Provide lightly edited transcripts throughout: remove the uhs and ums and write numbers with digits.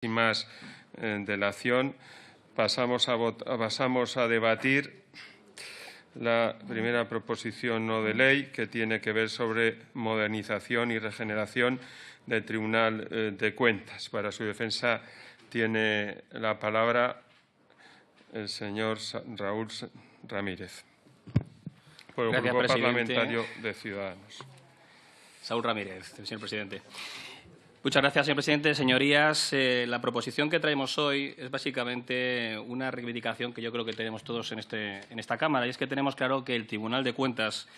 Sin más dilación, pasamos a debatir la primera proposición no de ley, que tiene que ver sobre modernización y regeneración del Tribunal de Cuentas. Para su defensa tiene la palabra el señor Raúl Ramírez, por el Grupo Parlamentario de Ciudadanos. Saúl Ramírez, señor presidente. Muchas gracias, señor presidente. Señorías, la proposición que traemos hoy es básicamente una reivindicación que yo creo que tenemos todos en esta Cámara, y es que tenemos claro que el Tribunal de Cuentas,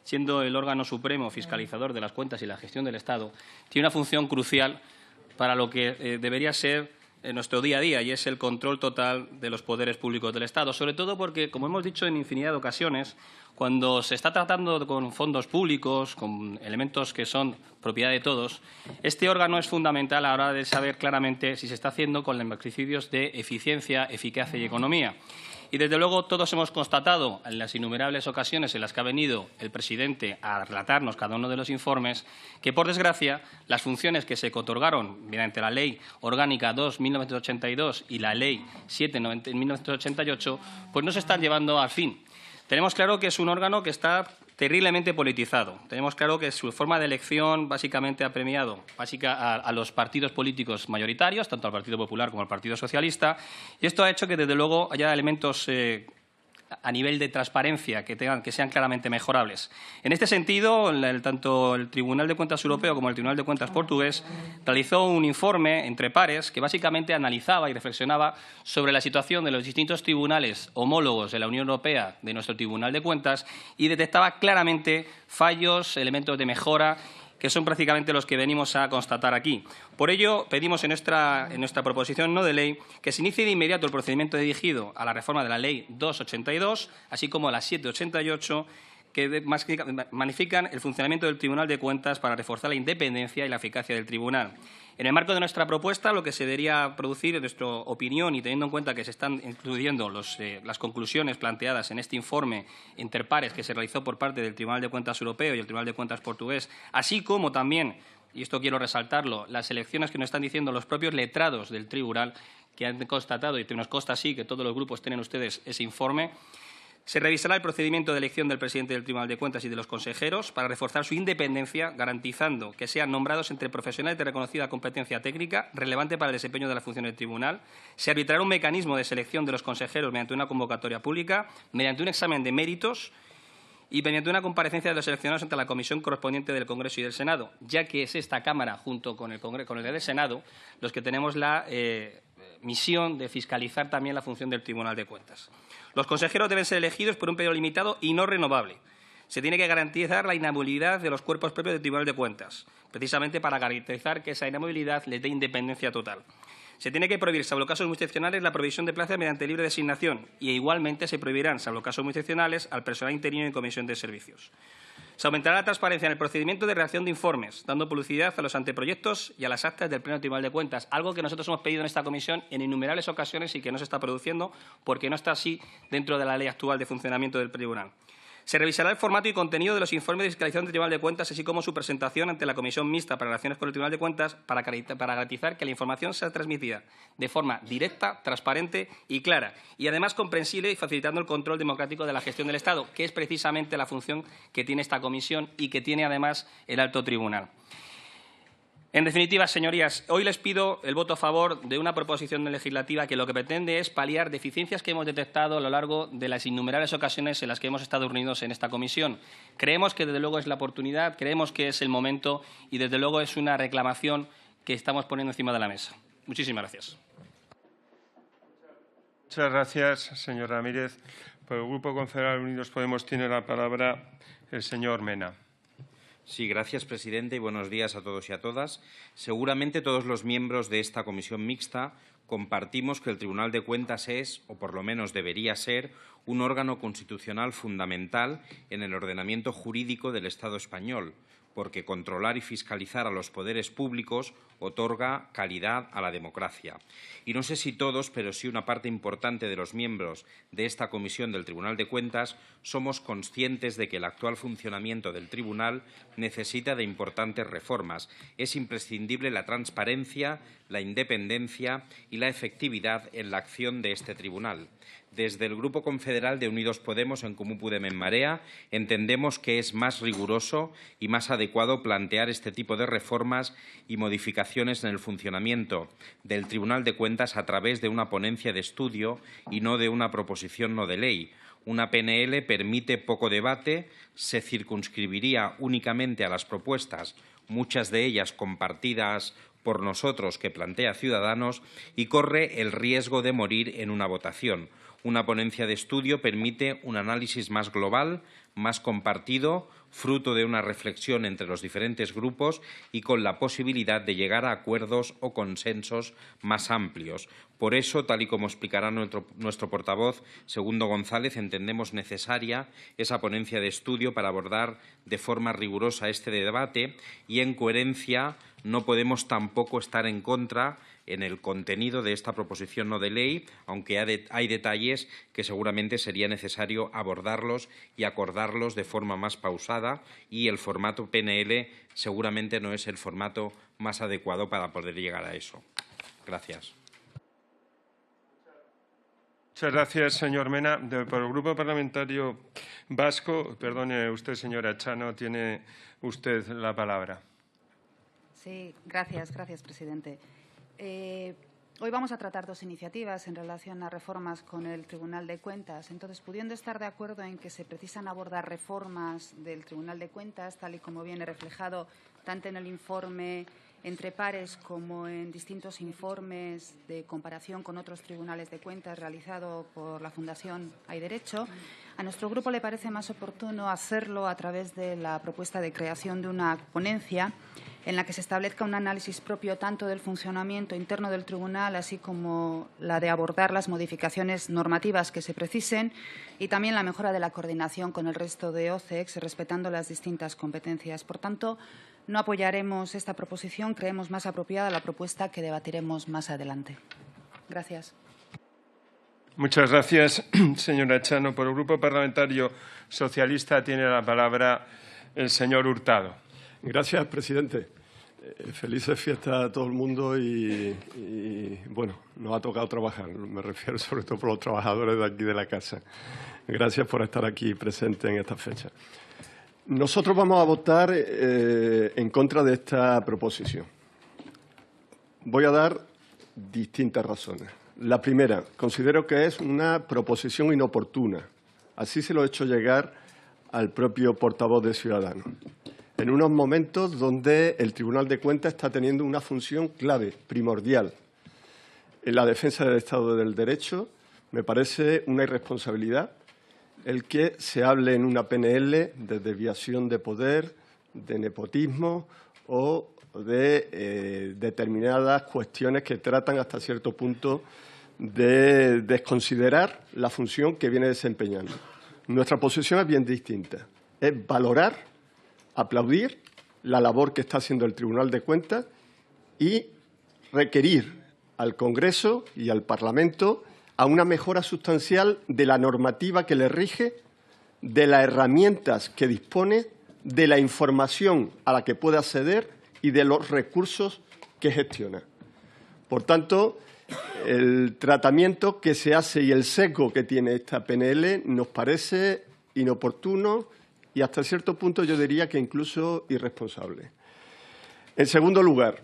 siendo el órgano supremo fiscalizador de las cuentas y la gestión del Estado, tiene una función crucial para lo que debería ser nuestro día a día, y es el control total de los poderes públicos del Estado, sobre todo porque, como hemos dicho en infinidad de ocasiones, cuando se está tratando con fondos públicos, con elementos que son propiedad de todos, este órgano es fundamental a la hora de saber claramente si se está haciendo con los ejercicios de eficiencia, eficacia y economía. Y, desde luego, todos hemos constatado en las innumerables ocasiones en las que ha venido el presidente a relatarnos cada uno de los informes que, por desgracia, las funciones que se otorgaron mediante la Ley Orgánica 2/1982 y la Ley 7/1988 pues no se están llevando al fin. Tenemos claro que es un órgano que está terriblemente politizado. Tenemos claro que su forma de elección básicamente ha premiado a los partidos políticos mayoritarios, tanto al Partido Popular como al Partido Socialista, y esto ha hecho que, desde luego, haya elementos a nivel de transparencia que sean claramente mejorables. En este sentido, tanto el Tribunal de Cuentas Europeo como el Tribunal de Cuentas portugués realizó un informe entre pares que básicamente analizaba y reflexionaba sobre la situación de los distintos tribunales homólogos de la Unión Europea de nuestro Tribunal de Cuentas y detectaba claramente fallos, elementos de mejora, que son prácticamente los que venimos a constatar aquí. Por ello, pedimos en nuestra proposición no de ley que se inicie de inmediato el procedimiento dirigido a la reforma de la Ley 2/82, así como a la 7/88, que magnifican el funcionamiento del Tribunal de Cuentas para reforzar la independencia y la eficacia del tribunal. En el marco de nuestra propuesta, lo que se debería producir, en nuestra opinión, y teniendo en cuenta que se están incluyendo las conclusiones planteadas en este informe interpares que se realizó por parte del Tribunal de Cuentas Europeo y el Tribunal de Cuentas portugués, así como también, y esto quiero resaltarlo, las elecciones que nos están diciendo los propios letrados del tribunal, que han constatado, y nos consta así que todos los grupos tienen ustedes ese informe. Se revisará el procedimiento de elección del presidente del Tribunal de Cuentas y de los consejeros para reforzar su independencia, garantizando que sean nombrados entre profesionales de reconocida competencia técnica relevante para el desempeño de la función del tribunal. Se arbitrará un mecanismo de selección de los consejeros mediante una convocatoria pública, mediante un examen de méritos y mediante una comparecencia de los seleccionados ante la comisión correspondiente del Congreso y del Senado, ya que es esta Cámara, junto con el del Senado, los que tenemos la misión de fiscalizar también la función del Tribunal de Cuentas. Los consejeros deben ser elegidos por un periodo limitado y no renovable. Se tiene que garantizar la inamovilidad de los cuerpos propios del Tribunal de Cuentas, precisamente para garantizar que esa inamovilidad les dé independencia total. Se tiene que prohibir, salvo casos muy excepcionales, la provisión de plazas mediante libre designación y, igualmente, se prohibirán, salvo casos muy excepcionales, al personal interino en comisión de servicios. Se aumentará la transparencia en el procedimiento de redacción de informes, dando publicidad a los anteproyectos y a las actas del Pleno Tribunal de Cuentas, algo que nosotros hemos pedido en esta comisión en innumerables ocasiones y que no se está produciendo porque no está así dentro de la ley actual de funcionamiento del tribunal. Se revisará el formato y contenido de los informes de fiscalización del Tribunal de Cuentas, así como su presentación ante la Comisión Mixta para Relaciones con el Tribunal de Cuentas, para garantizar que la información sea transmitida de forma directa, transparente y clara, y además comprensible, y facilitando el control democrático de la gestión del Estado, que es precisamente la función que tiene esta comisión y que tiene además el alto tribunal. En definitiva, señorías, hoy les pido el voto a favor de una proposición legislativa que lo que pretende es paliar deficiencias que hemos detectado a lo largo de las innumerables ocasiones en las que hemos estado reunidos en esta comisión. Creemos que, desde luego, es la oportunidad, creemos que es el momento y, desde luego, es una reclamación que estamos poniendo encima de la mesa. Muchísimas gracias. Muchas gracias, señor Ramírez. Por el Grupo Confederal Unidos Podemos tiene la palabra el señor Mena. Sí, gracias, presidente, y buenos días a todos y a todas. Seguramente todos los miembros de esta comisión mixta compartimos que el Tribunal de Cuentas es, o por lo menos debería ser, un órgano constitucional fundamental en el ordenamiento jurídico del Estado español, porque controlar y fiscalizar a los poderes públicos otorga calidad a la democracia. Y no sé si todos, pero sí una parte importante de los miembros de esta comisión del Tribunal de Cuentas somos conscientes de que el actual funcionamiento del Tribunal necesita de importantes reformas. Es imprescindible la transparencia, la independencia y la efectividad en la acción de este Tribunal. Desde el Grupo Confederal de Unidos Podemos en Comú Podem en Marea entendemos que es más riguroso y más adecuado plantear este tipo de reformas y modificaciones en el funcionamiento del Tribunal de Cuentas a través de una ponencia de estudio y no de una proposición no de ley. Una PNL permite poco debate, se circunscribiría únicamente a las propuestas, muchas de ellas compartidas por nosotros que plantea Ciudadanos, y corre el riesgo de morir en una votación. Una ponencia de estudio permite un análisis más global, más compartido, fruto de una reflexión entre los diferentes grupos y con la posibilidad de llegar a acuerdos o consensos más amplios. Por eso, tal y como explicará nuestro portavoz, Segundo González, entendemos necesaria esa ponencia de estudio para abordar de forma rigurosa este debate y, en coherencia, no podemos tampoco estar en contra en el contenido de esta proposición no de ley, aunque hay detalles que seguramente sería necesario abordarlos y acordarlos de forma más pausada, y el formato PNL seguramente no es el formato más adecuado para poder llegar a eso. Gracias. Muchas gracias, señor Mena. Por el Grupo Parlamentario Vasco, perdone usted, señora Chano, tiene usted la palabra. Sí, gracias, presidente. Hoy vamos a tratar dos iniciativas en relación a reformas con el Tribunal de Cuentas. Entonces, pudiendo estar de acuerdo en que se precisan abordar reformas del Tribunal de Cuentas, tal y como viene reflejado tanto en el informe entre pares como en distintos informes de comparación con otros tribunales de cuentas realizado por la Fundación Hay Derecho, a nuestro grupo le parece más oportuno hacerlo a través de la propuesta de creación de una ponencia en la que se establezca un análisis propio tanto del funcionamiento interno del tribunal, así como la de abordar las modificaciones normativas que se precisen y también la mejora de la coordinación con el resto de OCEX, respetando las distintas competencias. Por tanto, no apoyaremos esta proposición. Creemos más apropiada la propuesta que debatiremos más adelante. Gracias. Muchas gracias, señora Chano. Por el Grupo Parlamentario Socialista tiene la palabra el señor Hurtado. Gracias, presidente. Felices fiestas a todo el mundo y, bueno, nos ha tocado trabajar. Me refiero sobre todo por los trabajadores de aquí de la casa. Gracias por estar aquí presentes en esta fecha. Nosotros vamos a votar en contra de esta proposición. Voy a dar distintas razones. La primera, considero que es una proposición inoportuna. Así se lo he hecho llegar al propio portavoz de Ciudadanos. En unos momentos donde el Tribunal de Cuentas está teniendo una función clave, primordial, en la defensa del Estado del Derecho, me parece una irresponsabilidad el que se hable en una PNL de desviación de poder, de nepotismo o de determinadas cuestiones que tratan hasta cierto punto de desconsiderar la función que viene desempeñando. Nuestra posición es bien distinta. Es valorar, aplaudir la labor que está haciendo el Tribunal de Cuentas y requerir al Congreso y al Parlamento a una mejora sustancial de la normativa que le rige, de las herramientas que dispone, de la información a la que puede acceder y de los recursos que gestiona. Por tanto, el tratamiento que se hace y el sesgo que tiene esta PNL nos parece inoportuno y hasta cierto punto yo diría que incluso irresponsable. En segundo lugar,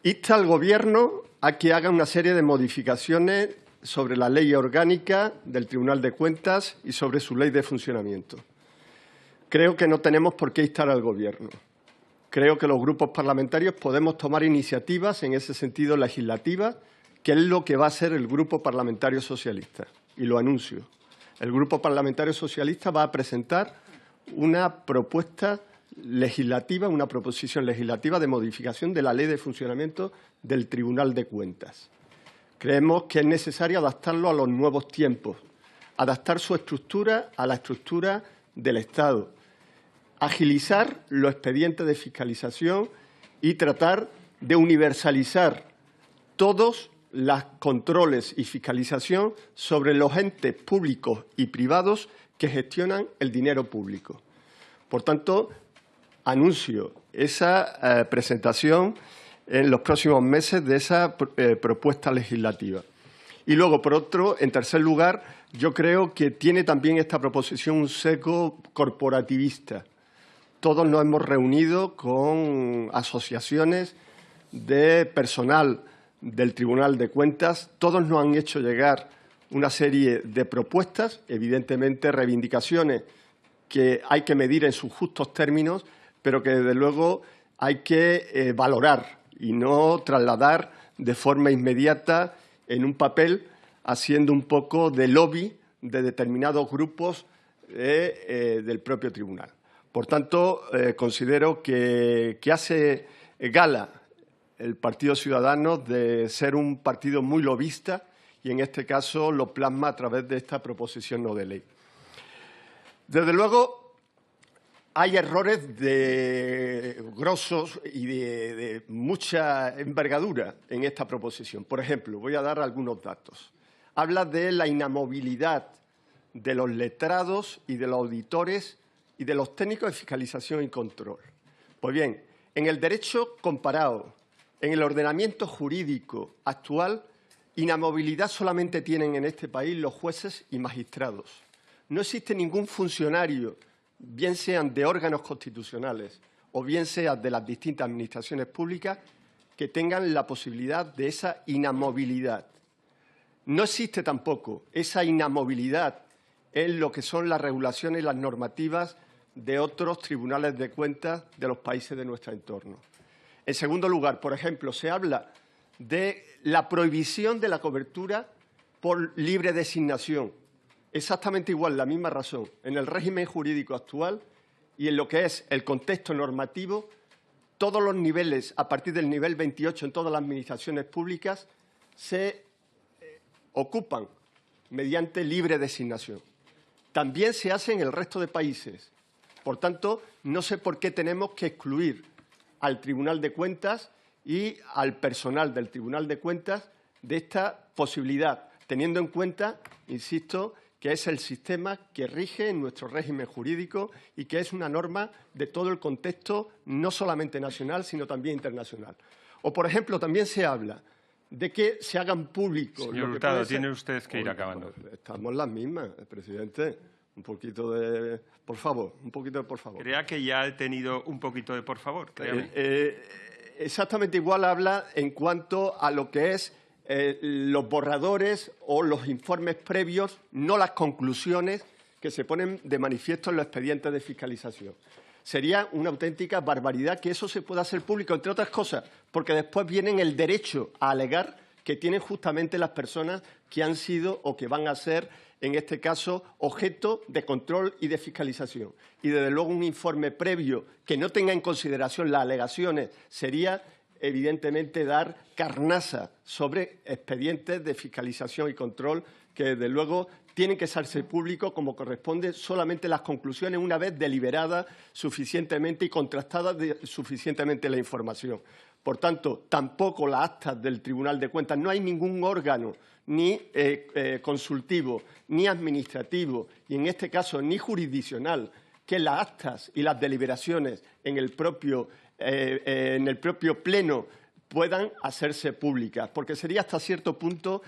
insta al Gobierno a que haga una serie de modificaciones sobre la ley orgánica del Tribunal de Cuentas y sobre su ley de funcionamiento. Creo que no tenemos por qué instar al Gobierno. Creo que los grupos parlamentarios podemos tomar iniciativas en ese sentido legislativas, que es lo que va a hacer el Grupo Parlamentario Socialista. Y lo anuncio. El Grupo Parlamentario Socialista va a presentar una propuesta legislativa, una proposición legislativa de modificación de la Ley de Funcionamiento del Tribunal de Cuentas. Creemos que es necesario adaptarlo a los nuevos tiempos, adaptar su estructura a la estructura del Estado, agilizar los expedientes de fiscalización y tratar de universalizar todos los controles y fiscalización sobre los entes públicos y privados que gestionan el dinero público. Por tanto, anuncio esa presentación en los próximos meses de esa propuesta legislativa. Y luego, por otro, en tercer lugar, yo creo que tiene también esta proposición un sesgo corporativista. Todos nos hemos reunido con asociaciones de personal del Tribunal de Cuentas. Todos nos han hecho llegar una serie de propuestas, evidentemente reivindicaciones que hay que medir en sus justos términos, pero que desde luego hay que valorar y no trasladar de forma inmediata en un papel, haciendo un poco de lobby de determinados grupos del propio tribunal. Por tanto, considero que hace gala el Partido Ciudadanos de ser un partido muy lobista y, en este caso, lo plasma a través de esta proposición no de ley. Desde luego, hay errores grosos y de mucha envergadura en esta proposición. Por ejemplo, voy a dar algunos datos. Habla de la inamovilidad de los letrados y de los auditores y de los técnicos de fiscalización y control. Pues bien, en el derecho comparado, en el ordenamiento jurídico actual, inamovilidad solamente tienen en este país los jueces y magistrados. No existe ningún funcionario, bien sean de órganos constitucionales o bien sean de las distintas administraciones públicas, que tengan la posibilidad de esa inamovilidad. No existe tampoco esa inamovilidad en lo que son las regulaciones y las normativas de otros tribunales de cuentas de los países de nuestro entorno. En segundo lugar, por ejemplo, se habla de la prohibición de la cobertura por libre designación. Exactamente igual, la misma razón. En el régimen jurídico actual y en lo que es el contexto normativo, todos los niveles, a partir del nivel 28 en todas las administraciones públicas, se ocupan mediante libre designación. También se hace en el resto de países. Por tanto, no sé por qué tenemos que excluir al Tribunal de Cuentas y al personal del Tribunal de Cuentas de esta posibilidad, teniendo en cuenta, insisto, que es el sistema que rige en nuestro régimen jurídico y que es una norma de todo el contexto, no solamente nacional, sino también internacional. O, por ejemplo, también se habla de que se hagan públicos. Señor Hurtado, tiene usted que ir acabando. Estamos las mismas, presidente. Un poquito de... Por favor, un poquito de por favor. Crea que ya ha tenido un poquito de por favor, créame. Exactamente igual habla en cuanto a lo que es los borradores o los informes previos, no las conclusiones que se ponen de manifiesto en los expedientes de fiscalización. Sería una auténtica barbaridad que eso se pueda hacer público, entre otras cosas, porque después viene el derecho a alegar que tienen justamente las personas que han sido o que van a ser, en este caso, objeto de control y de fiscalización. Y, desde luego, un informe previo que no tenga en consideración las alegaciones sería, evidentemente, dar carnaza sobre expedientes de fiscalización y control que, desde luego, tienen que hacerse públicos como corresponde, solamente las conclusiones una vez deliberadas suficientemente y contrastada suficientemente la información. Por tanto, tampoco las actas del Tribunal de Cuentas. No hay ningún órgano ni consultivo, ni administrativo, y en este caso ni jurisdiccional, que las actas y las deliberaciones en el propio Pleno puedan hacerse públicas, porque sería hasta cierto punto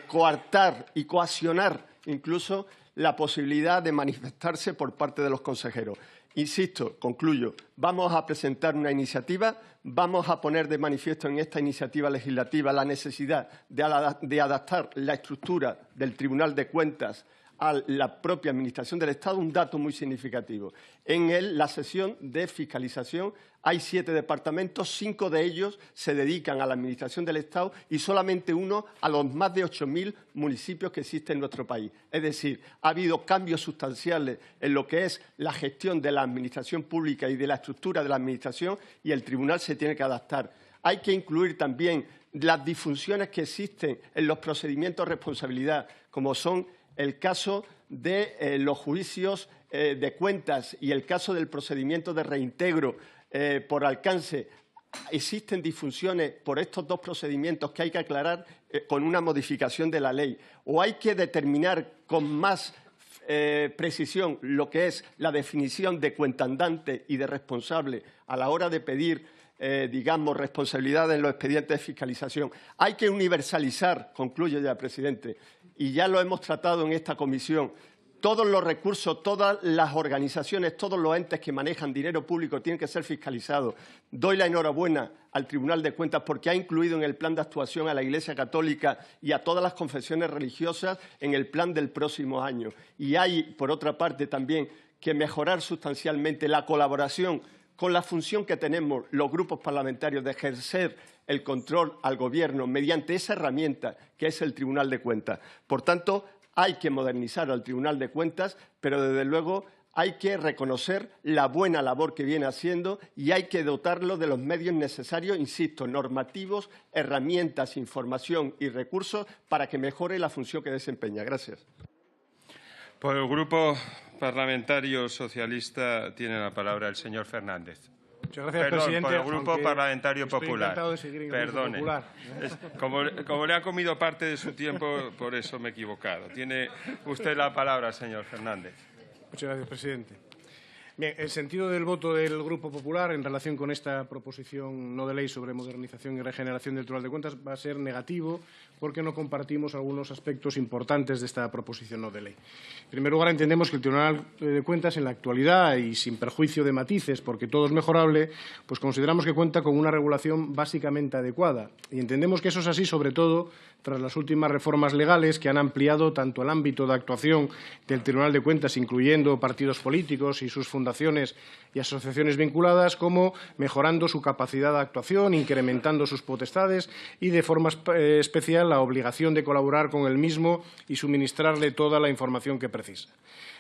coartar y coaccionar incluso la posibilidad de manifestarse por parte de los consejeros. Insisto, concluyo, vamos a presentar una iniciativa, vamos a poner de manifiesto en esta iniciativa legislativa la necesidad de adaptar la estructura del Tribunal de Cuentas a la propia Administración del Estado. Un dato muy significativo. En la sesión de fiscalización hay 7 departamentos, 5 de ellos se dedican a la Administración del Estado y solamente uno a los más de 8.000 municipios que existen en nuestro país. Es decir, ha habido cambios sustanciales en lo que es la gestión de la Administración pública y de la estructura de la Administración, y el Tribunal se tiene que adaptar. Hay que incluir también las disfunciones que existen en los procedimientos de responsabilidad, como son el caso de los juicios de Cuentas y el caso del procedimiento de reintegro por alcance, existen disfunciones por estos dos procedimientos que hay que aclarar con una modificación de la ley, o hay que determinar con más precisión lo que es la definición de cuentandante y de responsable a la hora de pedir, digamos, responsabilidad en los expedientes de fiscalización. Hay que universalizar, concluyo ya, presidente, y ya lo hemos tratado en esta comisión, todos los recursos, todas las organizaciones, todos los entes que manejan dinero público tienen que ser fiscalizados. Doy la enhorabuena al Tribunal de Cuentas porque ha incluido en el plan de actuación a la Iglesia Católica y a todas las confesiones religiosas en el plan del próximo año. Y hay, por otra parte, también que mejorar sustancialmente la colaboración con la función que tenemos los grupos parlamentarios de ejercer el control al Gobierno mediante esa herramienta que es el Tribunal de Cuentas. Por tanto, hay que modernizar al Tribunal de Cuentas, pero desde luego hay que reconocer la buena labor que viene haciendo y hay que dotarlo de los medios necesarios, insisto, normativos, herramientas, información y recursos para que mejore la función que desempeña. Gracias. Por el Grupo Parlamentario Socialista tiene la palabra el señor Fernández. Muchas gracias, Perdón, presidente. por el Grupo Parlamentario Estoy Popular. encantado de seguir en el Grupo Perdone. Popular. Como le ha comido parte de su tiempo, por eso me he equivocado. Tiene usted la palabra, señor Fernández. Muchas gracias, presidente. Bien, el sentido del voto del Grupo Popular en relación con esta proposición no de ley sobre modernización y regeneración del Tribunal de Cuentas va a ser negativo porque no compartimos algunos aspectos importantes de esta proposición no de ley. En primer lugar, entendemos que el Tribunal de Cuentas en la actualidad y sin perjuicio de matices, porque todo es mejorable, pues consideramos que cuenta con una regulación básicamente adecuada. Y entendemos que eso es así, sobre todo, tras las últimas reformas legales que han ampliado tanto el ámbito de actuación del Tribunal de Cuentas, incluyendo partidos políticos y sus fundaciones y asociaciones vinculadas, como mejorando su capacidad de actuación, incrementando sus potestades y, de forma especial, la obligación de colaborar con el mismo y suministrarle toda la información que precisa.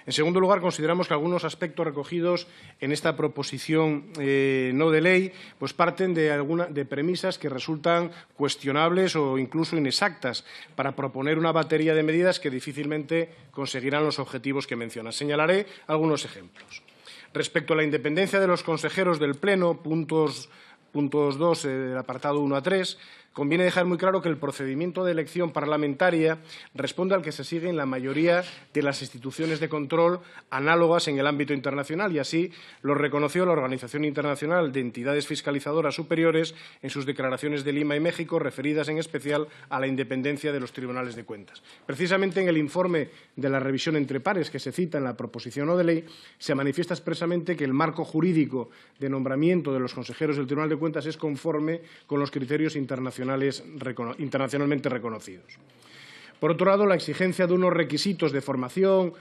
En segundo lugar, consideramos que algunos aspectos recogidos en esta proposición no de ley pues parten de premisas que resultan cuestionables o incluso inexactas para proponer una batería de medidas que difícilmente conseguirán los objetivos que menciona. Señalaré algunos ejemplos. Respecto a la independencia de los consejeros del Pleno, puntos 2 del apartado 1 a 3, conviene dejar muy claro que el procedimiento de elección parlamentaria responde al que se sigue en la mayoría de las instituciones de control análogas en el ámbito internacional y así lo reconoció la Organización Internacional de Entidades Fiscalizadoras Superiores en sus declaraciones de Lima y México, referidas en especial a la independencia de los tribunales de cuentas. Precisamente en el informe de la revisión entre pares que se cita en la proposición no de ley se manifiesta expresamente que el marco jurídico de nombramiento de los consejeros del Tribunal de Cuentas es conforme con los criterios internacionalmente reconocidos. Por otro lado, la exigencia de unos requisitos de formación,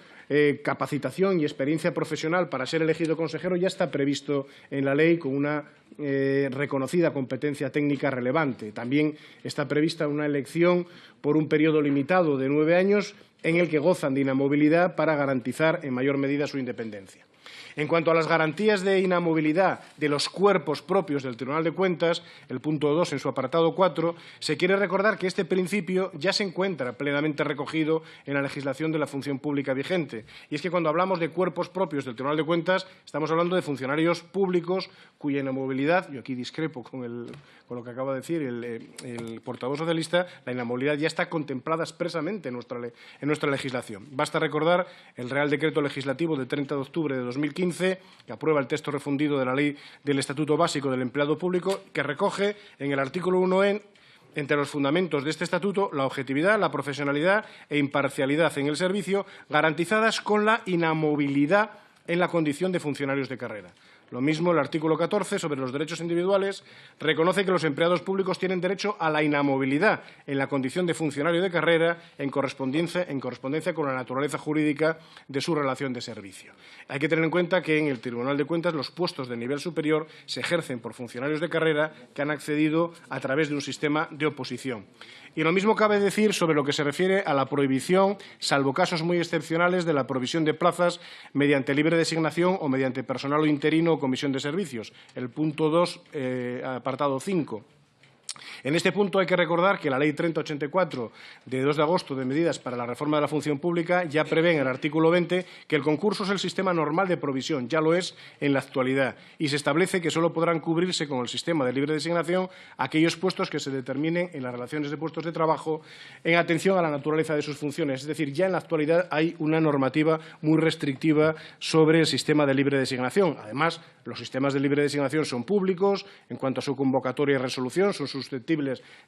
capacitación y experiencia profesional para ser elegido consejero ya está previsto en la ley con una reconocida competencia técnica relevante. También está prevista una elección por un periodo limitado de 9 años en el que gozan de inamovilidad para garantizar en mayor medida su independencia. En cuanto a las garantías de inamovilidad de los cuerpos propios del Tribunal de Cuentas, el punto 2 en su apartado 4, se quiere recordar que este principio ya se encuentra plenamente recogido en la legislación de la función pública vigente. Y es que cuando hablamos de cuerpos propios del Tribunal de Cuentas, estamos hablando de funcionarios públicos cuya inamovilidad, yo aquí discrepo con lo que acaba de decir el portavoz socialista, la inamovilidad ya está contemplada expresamente en nuestra legislación. Basta recordar el Real Decreto Legislativo de 30 de octubre de 2015, que aprueba el texto refundido de la Ley del Estatuto Básico del Empleado Público, que recoge en el artículo 1e, entre los fundamentos de este estatuto, la objetividad, la profesionalidad e imparcialidad en el servicio, garantizadas con la inamovilidad en la condición de funcionarios de carrera. Lo mismo, el artículo 14, sobre los derechos individuales, reconoce que los empleados públicos tienen derecho a la inamovilidad en la condición de funcionario de carrera en correspondencia con la naturaleza jurídica de su relación de servicio. Hay que tener en cuenta que en el Tribunal de Cuentas los puestos de nivel superior se ejercen por funcionarios de carrera que han accedido a través de un sistema de oposición. Y lo mismo cabe decir sobre lo que se refiere a la prohibición, salvo casos muy excepcionales, de la provisión de plazas mediante libre designación o mediante personal o interino o comisión de servicios, el punto 2, apartado 5. En este punto hay que recordar que la Ley 3084 de 2 de agosto de medidas para la reforma de la función pública ya prevé en el artículo 20 que el concurso es el sistema normal de provisión, ya lo es en la actualidad, y se establece que solo podrán cubrirse con el sistema de libre designación aquellos puestos que se determinen en las relaciones de puestos de trabajo en atención a la naturaleza de sus funciones. Es decir, ya en la actualidad hay una normativa muy restrictiva sobre el sistema de libre designación. Además, los sistemas de libre designación son públicos en cuanto a su convocatoria y resolución, son susceptibles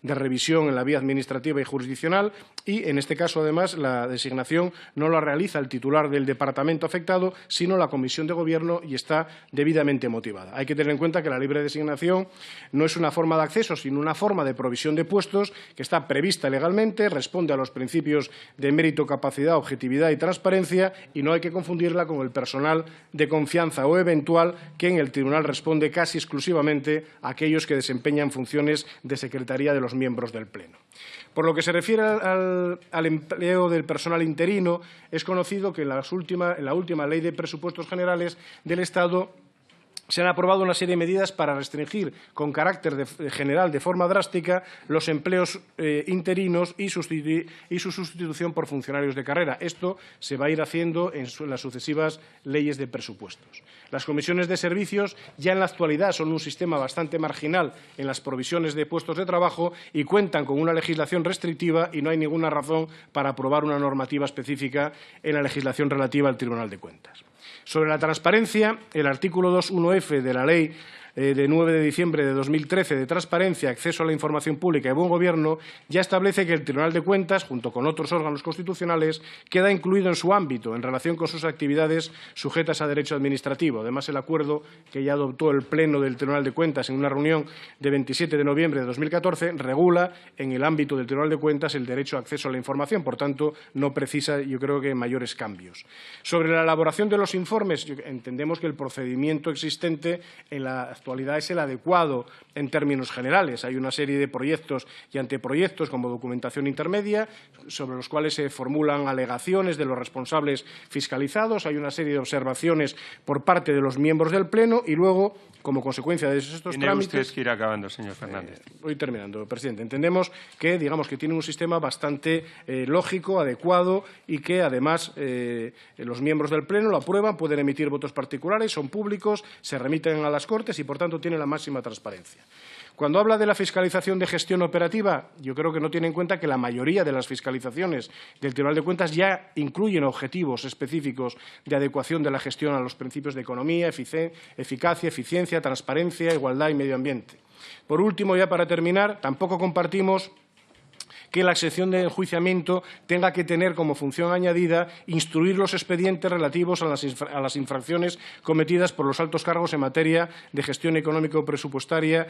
de revisión en la vía administrativa y jurisdiccional y, en este caso, además, la designación no la realiza el titular del departamento afectado, sino la Comisión de Gobierno y está debidamente motivada. Hay que tener en cuenta que la libre designación no es una forma de acceso, sino una forma de provisión de puestos que está prevista legalmente, responde a los principios de mérito, capacidad, objetividad y transparencia y no hay que confundirla con el personal de confianza o eventual que en el Tribunal responde casi exclusivamente a aquellos que desempeñan funciones de secretaría de los miembros del Pleno. Por lo que se refiere al empleo del personal interino, es conocido que en la última Ley de Presupuestos Generales del Estado se han aprobado una serie de medidas para restringir con carácter general, de forma drástica, los empleos interinos y su sustitución por funcionarios de carrera. Esto se va a ir haciendo en las sucesivas leyes de presupuestos. Las comisiones de servicios ya en la actualidad son un sistema bastante marginal en las provisiones de puestos de trabajo y cuentan con una legislación restrictiva y no hay ninguna razón para aprobar una normativa específica en la legislación relativa al Tribunal de Cuentas. Sobre la transparencia, el artículo 2.1f de la Ley de 9 de diciembre de 2013 de Transparencia, Acceso a la Información Pública y Buen Gobierno ya establece que el Tribunal de Cuentas, junto con otros órganos constitucionales, queda incluido en su ámbito en relación con sus actividades sujetas a derecho administrativo. Además, el acuerdo que ya adoptó el Pleno del Tribunal de Cuentas en una reunión de 27 de noviembre de 2014 regula en el ámbito del Tribunal de Cuentas el derecho a acceso a la información. Por tanto, no precisa, yo creo que, mayores cambios. Sobre la elaboración de los informes, entendemos que el procedimiento existente en la actualidad es el adecuado en términos generales. Hay una serie de proyectos y anteproyectos como documentación intermedia sobre los cuales se formulan alegaciones de los responsables fiscalizados. Hay una serie de observaciones por parte de los miembros del Pleno y luego, como consecuencia de estos trámites… Tiene usted que ir acabando, señor Fernández. Voy terminando, presidente. Entendemos que, digamos, que tiene un sistema bastante lógico, adecuado y que, además, los miembros del Pleno lo aprueban, pueden emitir votos particulares, son públicos, se remiten a las Cortes y, por tanto, tienen la máxima transparencia. Cuando habla de la fiscalización de gestión operativa, yo creo que no tiene en cuenta que la mayoría de las fiscalizaciones del Tribunal de Cuentas ya incluyen objetivos específicos de adecuación de la gestión a los principios de economía, eficacia, eficiencia, transparencia, igualdad y medio ambiente. Por último, ya para terminar, tampoco compartimos que la sección de enjuiciamiento tenga que tener como función añadida instruir los expedientes relativos a las infracciones cometidas por los altos cargos en materia de gestión económico-presupuestaria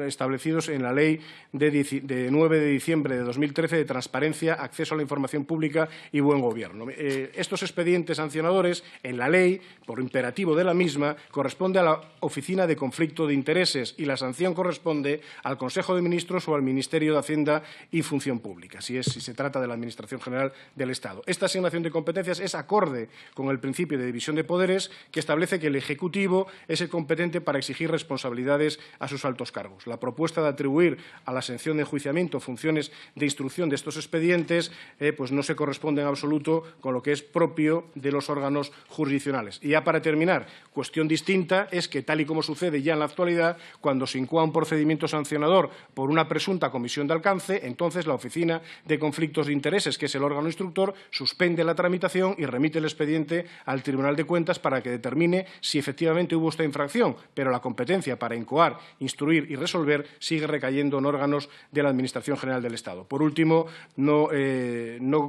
establecidos en la Ley de 9 de diciembre de 2013 de Transparencia, Acceso a la Información Pública y Buen Gobierno. Estos expedientes sancionadores, en la ley, por imperativo de la misma, corresponde a la Oficina de Conflicto de Intereses y la sanción corresponde al Consejo de Ministros o al Ministerio de Hacienda y Función Pública, si se trata de la Administración General del Estado. Esta asignación de competencias es acorde con el principio de división de poderes que establece que el Ejecutivo es el competente para exigir responsabilidades a sus altos cargos. La propuesta de atribuir a la sección de enjuiciamiento funciones de instrucción de estos expedientes pues no se corresponde en absoluto con lo que es propio de los órganos jurisdiccionales. Y ya para terminar, cuestión distinta es que, tal y como sucede ya en la actualidad, cuando se incoa un procedimiento sancionador por una presunta comisión de alcance, entonces la Oficina de Conflictos de Intereses, que es el órgano instructor, suspende la tramitación y remite el expediente al Tribunal de Cuentas para que determine si efectivamente hubo esta infracción, pero la competencia para incoar, instruir y resolver sigue recayendo en órganos de la Administración General del Estado. Por último, no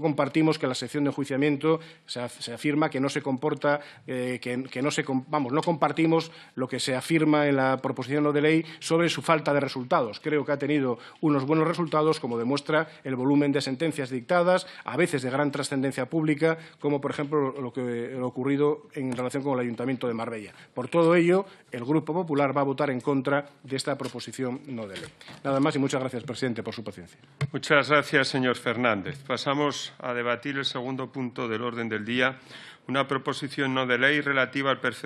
compartimos que la sección de enjuiciamiento se afirma que no se comporta, no compartimos lo que se afirma en la proposición no de ley sobre su falta de resultados. Creo que ha tenido unos buenos resultados, como demuestra el volumen de sentencias dictadas, a veces de gran trascendencia pública, como por ejemplo lo ocurrido en relación con el Ayuntamiento de Marbella. Por todo ello, el Grupo Popular va a votar en contra de esta proposición no de ley. Nada más y muchas gracias, presidente, por su paciencia. Muchas gracias, señor Fernández. Pasamos a debatir el segundo punto del orden del día, una proposición no de ley relativa al perfeccionamiento